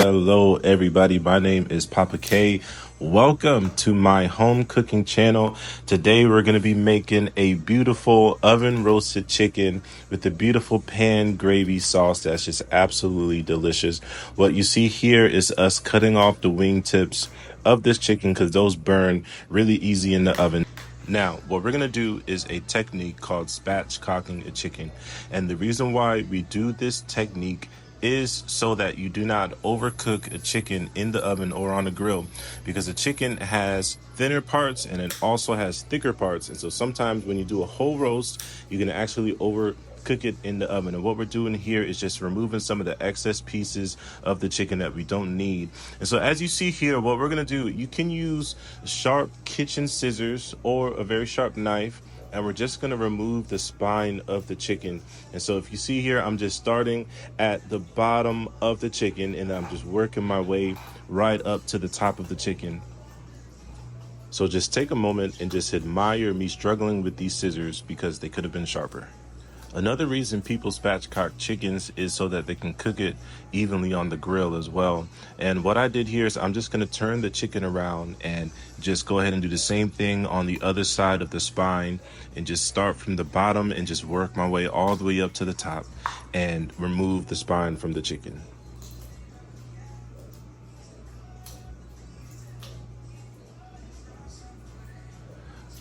Hello everybody, my name is Papa K. Welcome to my home cooking channel. Today we're going to be making a beautiful oven roasted chicken with a beautiful pan gravy sauce that's just absolutely delicious. What you see here is us cutting off the wing tips of this chicken because those burn really easy in the oven. Now, what we're going to do is a technique called spatchcocking a chicken. And the reason why we do this technique is so that you do not overcook a chicken in the oven or on a grill, because a chicken has thinner parts and it also has thicker parts. And so sometimes when you do a whole roast, you can actually overcook it in the oven. And what we're doing here is just removing some of the excess pieces of the chicken that we don't need. And so as you see here, what we're going to do, you can use sharp kitchen scissors or a very sharp knife, and we're just going to remove the spine of the chicken. And so if you see here, I'm just starting at the bottom of the chicken and I'm just working my way right up to the top of the chicken. So just take a moment and just admire me struggling with these scissors because they could have been sharper. Another reason people spatchcock chickens is so that they can cook it evenly on the grill as well. And what I did here is I'm just going to turn the chicken around and just go ahead and do the same thing on the other side of the spine, and just start from the bottom and just work my way all the way up to the top and remove the spine from the chicken.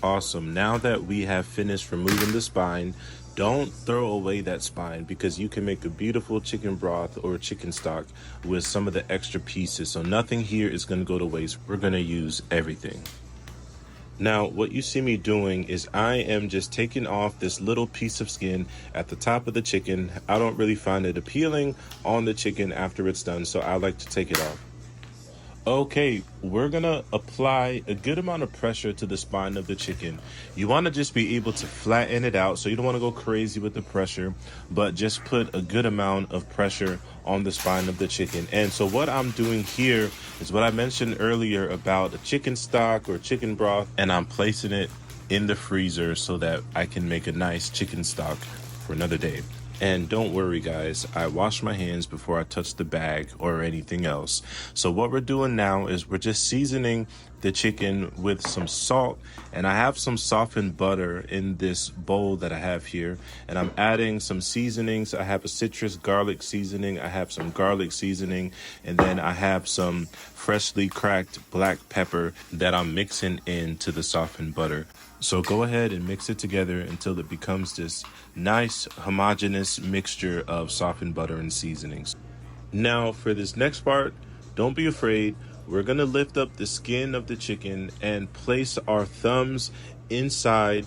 Awesome. Now that we have finished removing the spine, don't throw away that spine, because you can make a beautiful chicken broth or chicken stock with some of the extra pieces. So nothing here is going to go to waste. We're going to use everything. Now, what you see me doing is I am just taking off this little piece of skin at the top of the chicken. I don't really find it appealing on the chicken after it's done, so I like to take it off. Okay, we're gonna apply a good amount of pressure to the spine of the chicken. You want to just be able to flatten it out, so you don't want to go crazy with the pressure, but just put a good amount of pressure on the spine of the chicken. And so what I'm doing here is what I mentioned earlier about a chicken stock or chicken broth, and I'm placing it in the freezer so that I can make a nice chicken stock for another day. And don't worry guys, I wash my hands before I touch the bag or anything else. So what we're doing now is we're just seasoning the chicken with some salt, and I have some softened butter in this bowl that I have here, and I'm adding some seasonings. I have a citrus garlic seasoning, I have some garlic seasoning, and then I have some freshly cracked black pepper that I'm mixing into the softened butter. So go ahead and mix it together until it becomes this nice homogeneous mixture of softened butter and seasonings. Now for this next part, don't be afraid. We're going to lift up the skin of the chicken and place our thumbs inside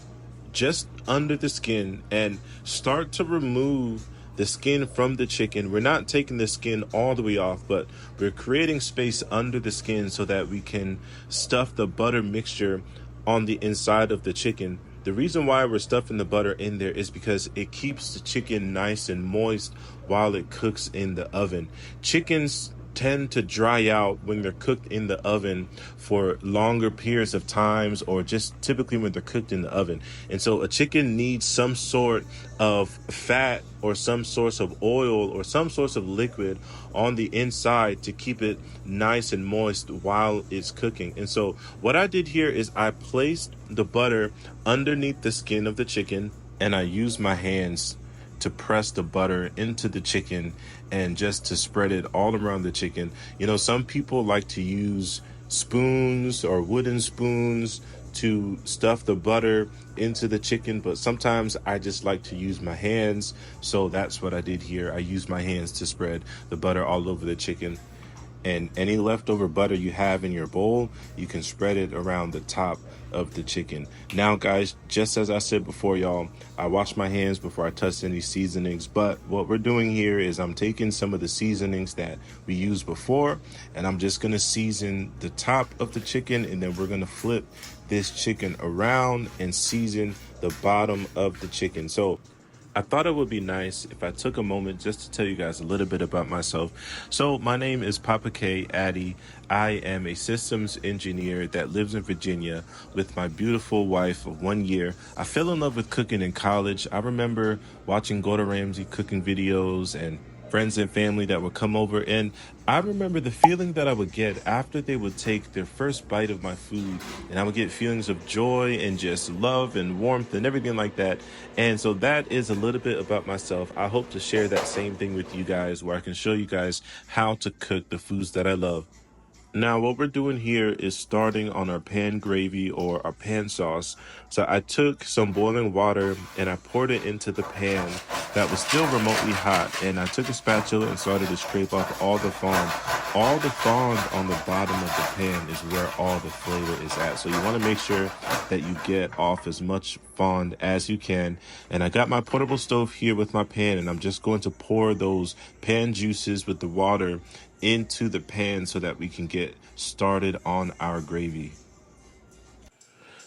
just under the skin and start to remove the skin from the chicken. We're not taking the skin all the way off, but we're creating space under the skin so that we can stuff the butter mixture on the inside of the chicken. The reason why we're stuffing the butter in there is because it keeps the chicken nice and moist while it cooks in the oven. Chickens tend to dry out when they're cooked in the oven for longer periods of times, or just typically when they're cooked in the oven. And so a chicken needs some sort of fat or some source of oil or some source of liquid on the inside to keep it nice and moist while it's cooking. And so what I did here is I placed the butter underneath the skin of the chicken, and I used my hands to press the butter into the chicken and just to spread it all around the chicken. You know, some people like to use spoons or wooden spoons to stuff the butter into the chicken, but sometimes I just like to use my hands. So that's what I did here. I used my hands to spread the butter all over the chicken. And any leftover butter you have in your bowl, you can spread it around the top of the chicken. Now guys, just as I said before, y'all, I wash my hands before I touch any seasonings, but what we're doing here is I'm taking some of the seasonings that we used before, and I'm just gonna season the top of the chicken, and then we're gonna flip this chicken around and season the bottom of the chicken. So I thought it would be nice if I took a moment just to tell you guys a little bit about myself. So my name is Papa K Addy. I am a systems engineer that lives in Virginia with my beautiful wife of 1 year. I fell in love with cooking in college. I remember watching Gordon Ramsay cooking videos and friends and family that would come over, and I remember the feeling that I would get after they would take their first bite of my food, and I would get feelings of joy and just love and warmth and everything like that. And so that is a little bit about myself. I hope to share that same thing with you guys, where I can show you guys how to cook the foods that I love. Now, what we're doing here is starting on our pan gravy or our pan sauce. So I took some boiling water and I poured it into the pan that was still remotely hot. And I took a spatula and started to scrape off all the fond. All the fond on the bottom of the pan is where all the flavor is at. So you want to make sure that you get off as much fond as you can. And I got my portable stove here with my pan, and I'm just going to pour those pan juices with the water into the pan so that we can get started on our gravy.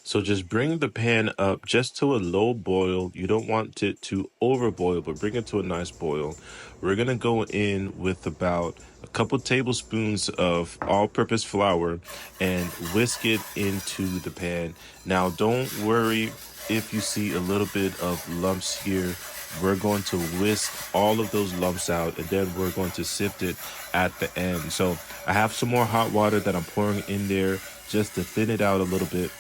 So just bring the pan up just to a low boil. You don't want it to overboil, but bring it to a nice boil. We're going to go in with about a couple tablespoons of all-purpose flour and whisk it into the pan. Now, don't worry if you see a little bit of lumps here. We're going to whisk all of those lumps out, and then we're going to sift it at the end. So I have some more hot water that I'm pouring in there just to thin it out a little bit.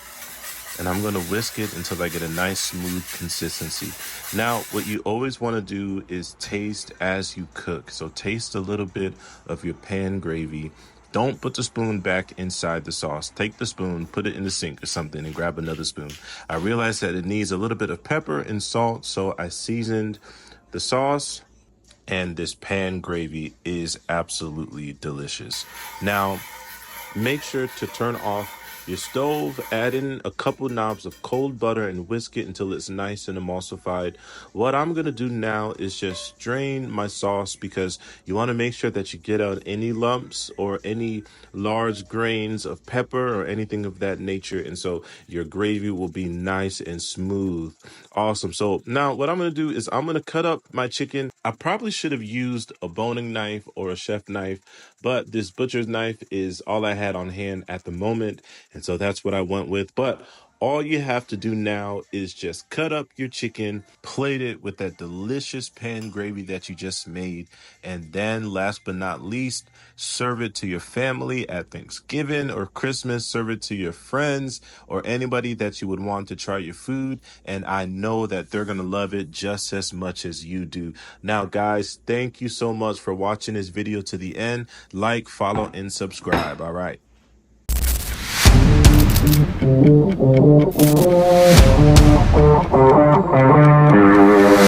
And I'm going to whisk it until I get a nice smooth consistency. Now, what you always want to do is taste as you cook. So taste a little bit of your pan gravy. Don't put the spoon back inside the sauce. Take the spoon, put it in the sink or something, and grab another spoon. I realized that it needs a little bit of pepper and salt, so I seasoned the sauce, and this pan gravy is absolutely delicious. Now, make sure to turn off your stove, add in a couple knobs of cold butter and whisk it until it's nice and emulsified. What I'm going to do now is just strain my sauce, because you want to make sure that you get out any lumps or any large grains of pepper or anything of that nature. And so your gravy will be nice and smooth. Awesome. So now what I'm going to do is I'm going to cut up my chicken. I probably should have used a boning knife or a chef knife, but this butcher's knife is all I had on hand at the moment. And so that's what I went with. But all you have to do now is just cut up your chicken, plate it with that delicious pan gravy that you just made, and then last but not least, serve it to your family at Thanksgiving or Christmas. Serve it to your friends or anybody that you would want to try your food, and I know that they're gonna love it just as much as you do. Now, guys, thank you so much for watching this video to the end. Like, follow, and subscribe. All right.